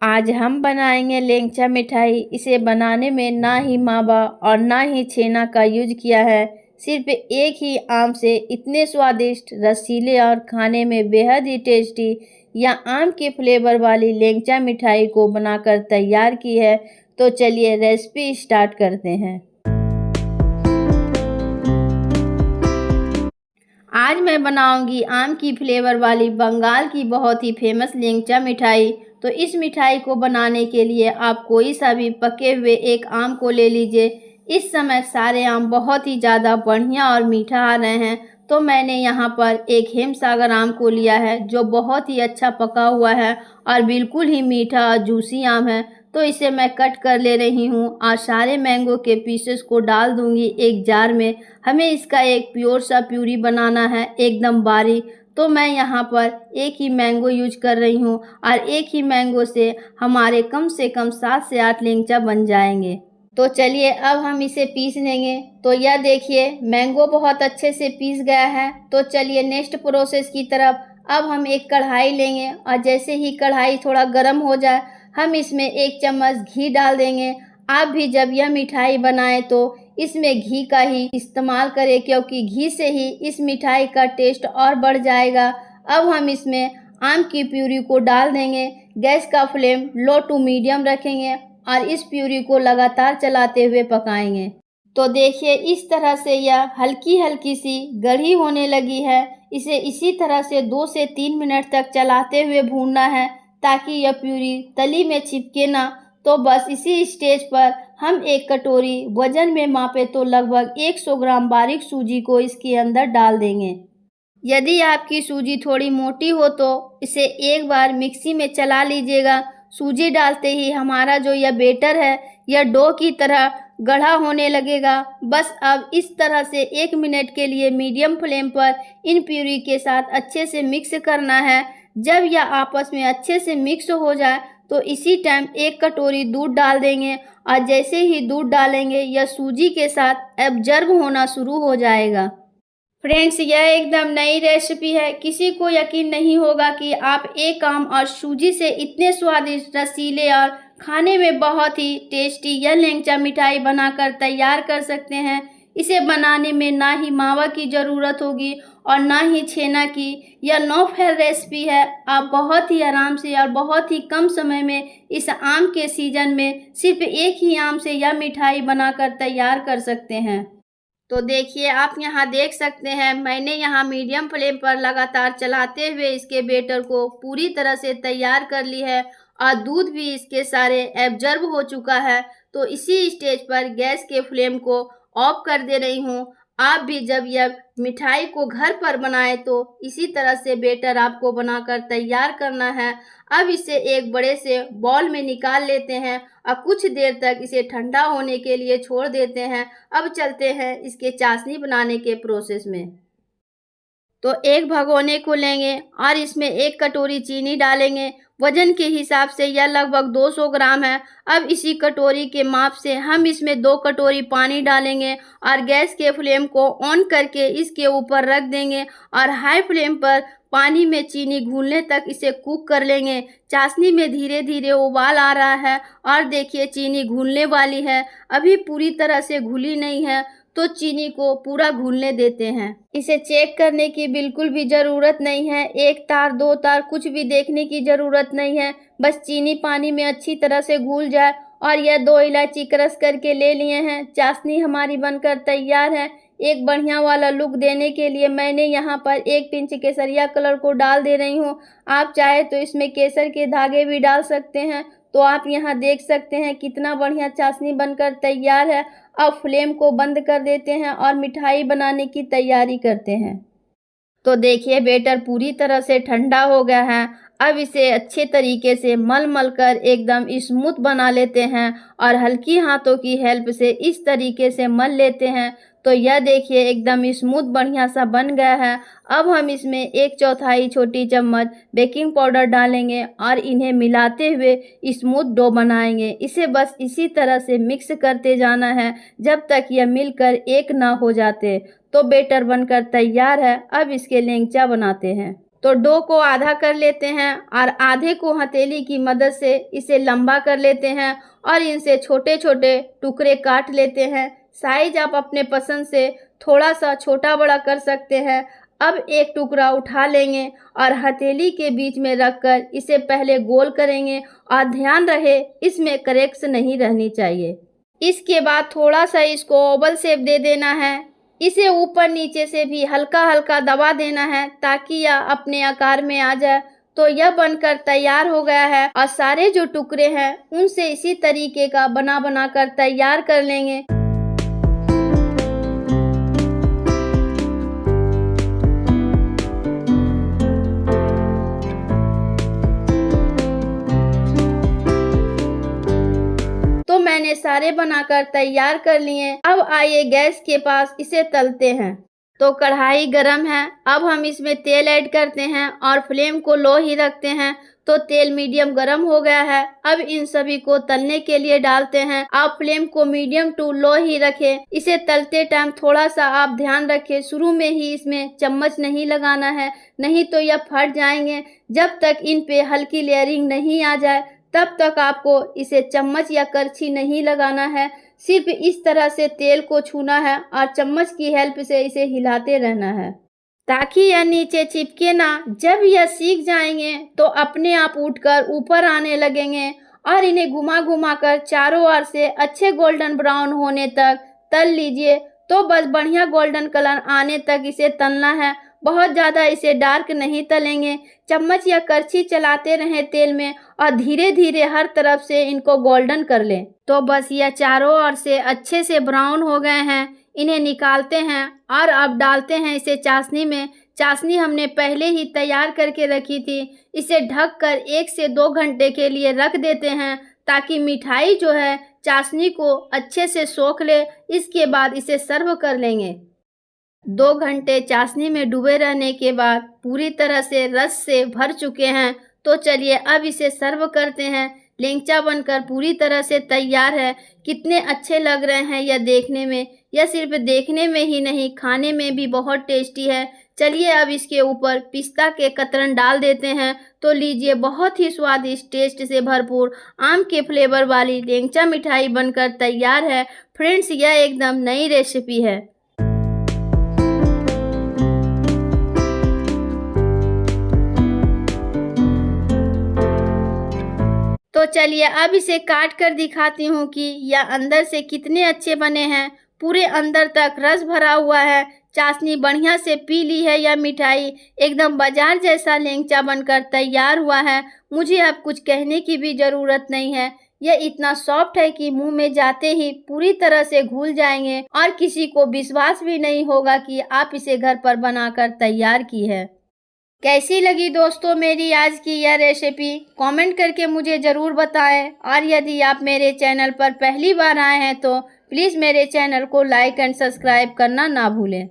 आज हम बनाएंगे लेंचा मिठाई। इसे बनाने में ना ही मावा और ना ही छेना का यूज किया है। सिर्फ एक ही आम से इतने स्वादिष्ट, रसीले और खाने में बेहद ही टेस्टी या आम के फ्लेवर वाली लेंचा मिठाई को बनाकर तैयार की है। तो चलिए रेसिपी स्टार्ट करते हैं। आज मैं बनाऊंगी आम की फ्लेवर वाली बंगाल की बहुत ही फेमस लेंचा मिठाई। तो इस मिठाई को बनाने के लिए आप कोई सा भी पके हुए एक आम को ले लीजिए। इस समय सारे आम बहुत ही ज़्यादा बढ़िया और मीठा आ रहे हैं, तो मैंने यहाँ पर एक हिमसागर आम को लिया है जो बहुत ही अच्छा पका हुआ है और बिल्कुल ही मीठा और जूसी आम है। तो इसे मैं कट कर ले रही हूँ और सारे मैंगो के पीसेस को डाल दूँगी एक जार में। हमें इसका एक प्योर सा प्यूरी बनाना है, एकदम बारीक। तो मैं यहाँ पर एक ही मैंगो यूज कर रही हूँ और एक ही मैंगो से हमारे कम से कम 7 से 8 लेंचा बन जाएंगे। तो चलिए अब हम इसे पीस लेंगे। तो यह देखिए मैंगो बहुत अच्छे से पीस गया है। तो चलिए नेक्स्ट प्रोसेस की तरफ। अब हम एक कढ़ाई लेंगे और जैसे ही कढ़ाई थोड़ा गर्म हो जाए हम इसमें 1 चम्मच घी डाल देंगे। आप भी जब यह मिठाई बनाएं तो इसमें घी का ही इस्तेमाल करें, क्योंकि घी से ही इस मिठाई का टेस्ट और बढ़ जाएगा। अब हम इसमें आम की प्यूरी को डाल देंगे। गैस का फ्लेम लो टू मीडियम रखेंगे और इस प्यूरी को लगातार चलाते हुए पकाएंगे। तो देखिए इस तरह से यह हल्की हल्की सी गढ़ी होने लगी है। इसे इसी तरह से 2 से 3 मिनट तक चलाते हुए भूनना है ताकि यह प्यूरी तली में चिपके ना। तो बस इसी स्टेज पर हम एक कटोरी वजन में मापे तो लगभग 100 ग्राम बारीक सूजी को इसके अंदर डाल देंगे। यदि आपकी सूजी थोड़ी मोटी हो तो इसे एक बार मिक्सी में चला लीजिएगा। सूजी डालते ही हमारा जो यह बेटर है यह डो की तरह गढ़ा होने लगेगा। बस अब इस तरह से 1 मिनट के लिए मीडियम फ्लेम पर इन प्यूरी के साथ अच्छे से मिक्स करना है। जब यह आपस में अच्छे से मिक्स हो जाए तो इसी टाइम 1 कटोरी दूध डाल देंगे और जैसे ही दूध डालेंगे यह सूजी के साथ एब्जर्ब होना शुरू हो जाएगा। फ्रेंड्स यह एकदम नई रेसिपी है। किसी को यकीन नहीं होगा कि आप एक आम और सूजी से इतने स्वादिष्ट, रसीले और खाने में बहुत ही टेस्टी यह लेंचा मिठाई बनाकर तैयार कर सकते हैं। इसे बनाने में ना ही मावा की ज़रूरत होगी और ना ही छेना की। यह नो फेल रेसिपी है। आप बहुत ही आराम से और बहुत ही कम समय में इस आम के सीजन में सिर्फ एक ही आम से यह मिठाई बनाकर तैयार कर सकते हैं। तो देखिए आप यहाँ देख सकते हैं मैंने यहाँ मीडियम फ्लेम पर लगातार चलाते हुए इसके बेटर को पूरी तरह से तैयार कर ली है और दूध भी इसके सारे एब्जर्व हो चुका है। तो इसी स्टेज पर गैस के फ्लेम को ऑफ कर दे रही हूँ। आप भी जब यह मिठाई को घर पर बनाएं तो इसी तरह से बेटर आपको बनाकर तैयार करना है। अब इसे एक बड़े से बॉल में निकाल लेते हैं और कुछ देर तक इसे ठंडा होने के लिए छोड़ देते हैं। अब चलते हैं इसके चाशनी बनाने के प्रोसेस में। तो एक भगोने को लेंगे और इसमें 1 कटोरी चीनी डालेंगे। वजन के हिसाब से यह लगभग 200 ग्राम है। अब इसी कटोरी के माप से हम इसमें 2 कटोरी पानी डालेंगे और गैस के फ्लेम को ऑन करके इसके ऊपर रख देंगे और हाई फ्लेम पर पानी में चीनी घुलने तक इसे कुक कर लेंगे। चाशनी में धीरे धीरे उबाल आ रहा है और देखिए चीनी घुलने वाली है। अभी पूरी तरह से घुली नहीं है, तो चीनी को पूरा घुलने देते हैं। इसे चेक करने की बिल्कुल भी ज़रूरत नहीं है। 1 तार 2 तार कुछ भी देखने की ज़रूरत नहीं है। बस चीनी पानी में अच्छी तरह से घुल जाए। और यह 2 इलायची क्रश करके ले लिए हैं। चाशनी हमारी बनकर तैयार है। एक बढ़िया वाला लुक देने के लिए मैंने यहाँ पर 1 पिंच केसरिया कलर को डाल दे रही हूँ। आप चाहे तो इसमें केसर के धागे भी डाल सकते हैं। तो आप यहाँ देख सकते हैं कितना बढ़िया चाशनी बनकर तैयार है। अब फ्लेम को बंद कर देते हैं और मिठाई बनाने की तैयारी करते हैं। तो देखिए बेटर पूरी तरह से ठंडा हो गया है। अब इसे अच्छे तरीके से मल मल कर एकदम स्मूथ बना लेते हैं और हल्की हाथों की हेल्प से इस तरीके से मल लेते हैं। तो यह देखिए एकदम स्मूथ बढ़िया सा बन गया है। अब हम इसमें 1/4 छोटी चम्मच बेकिंग पाउडर डालेंगे और इन्हें मिलाते हुए स्मूथ डो बनाएंगे। इसे बस इसी तरह से मिक्स करते जाना है जब तक यह मिलकर एक ना हो जाते। तो बेटर बनकर तैयार है। अब इसके लेंचा बनाते हैं। तो डो को आधा कर लेते हैं और आधे को हथेली की मदद से इसे लंबा कर लेते हैं और इनसे छोटे छोटे टुकड़े काट लेते हैं। साइज आप अपने पसंद से थोड़ा सा छोटा बड़ा कर सकते हैं। अब एक टुकड़ा उठा लेंगे और हथेली के बीच में रखकर इसे पहले गोल करेंगे और ध्यान रहे इसमें क्रैक्स नहीं रहनी चाहिए। इसके बाद थोड़ा सा इसको ओवल शेप दे देना है। इसे ऊपर नीचे से भी हल्का हल्का दबा देना है ताकि यह अपने आकार में आ जाए। तो यह बनकर तैयार हो गया है और सारे जो टुकड़े हैं उनसे इसी तरीके का बना कर तैयार कर लेंगे। तो मैंने सारे बनाकर तैयार कर लिए। अब आइए गैस के पास इसे तलते हैं। तो कढ़ाई गरम है। अब हम इसमें तेल ऐड करते हैं और फ्लेम को लो ही रखते हैं। तो तेल मीडियम गरम हो गया है। अब इन सभी को तलने के लिए डालते हैं। आप फ्लेम को मीडियम टू लो ही रखें। इसे तलते टाइम थोड़ा सा आप ध्यान रखें, शुरू में ही इसमें चम्मच नहीं लगाना है, नहीं तो यह फट जाएंगे। जब तक इन पे हल्की लेयरिंग नहीं आ जाए तब तक आपको इसे चम्मच या करछी नहीं लगाना है। सिर्फ इस तरह से तेल को छूना है और चम्मच की हेल्प से इसे हिलाते रहना है ताकि यह नीचे चिपके ना। जब यह सीख जाएंगे तो अपने आप उठकर ऊपर आने लगेंगे और इन्हें घुमा घुमा कर चारों ओर से अच्छे गोल्डन ब्राउन होने तक तल लीजिए। तो बस बढ़िया गोल्डन कलर आने तक इसे तलना है, बहुत ज़्यादा इसे डार्क नहीं तलेंगे। चम्मच या करछी चलाते रहें तेल में और धीरे धीरे हर तरफ से इनको गोल्डन कर लें। तो बस यह चारों ओर से अच्छे से ब्राउन हो गए हैं। इन्हें निकालते हैं और अब डालते हैं इसे चाशनी में। चाशनी हमने पहले ही तैयार करके रखी थी। इसे ढककर 1 से 2 घंटे के लिए रख देते हैं ताकि मिठाई जो है चाशनी को अच्छे से सोख ले। इसके बाद इसे सर्व कर लेंगे। 2 घंटे चाशनी में डूबे रहने के बाद पूरी तरह से रस से भर चुके हैं। तो चलिए अब इसे सर्व करते हैं। लेंचा बनकर पूरी तरह से तैयार है। कितने अच्छे लग रहे हैं यह देखने में। यह सिर्फ देखने में ही नहीं, खाने में भी बहुत टेस्टी है। चलिए अब इसके ऊपर पिस्ता के कतरन डाल देते हैं। तो लीजिए, बहुत ही स्वादिष्ट टेस्ट से भरपूर आम के फ्लेवर वाली लेंचा मिठाई बनकर तैयार है। फ्रेंड्स, यह एकदम नई रेसिपी है। तो चलिए अब इसे काट कर दिखाती हूँ कि यह अंदर से कितने अच्छे बने हैं। पूरे अंदर तक रस भरा हुआ है। चाशनी बढ़िया से पी ली है। यह मिठाई एकदम बाजार जैसा लेंचा बनकर तैयार हुआ है। मुझे अब कुछ कहने की भी ज़रूरत नहीं है। यह इतना सॉफ्ट है कि मुंह में जाते ही पूरी तरह से घुल जाएंगे और किसी को विश्वास भी नहीं होगा कि आप इसे घर पर बनाकर तैयार की है। कैसी लगी दोस्तों मेरी आज की यह रेसिपी? कमेंट करके मुझे ज़रूर बताएं। और यदि आप मेरे चैनल पर पहली बार आए हैं तो प्लीज़ मेरे चैनल को लाइक एंड सब्सक्राइब करना ना भूलें।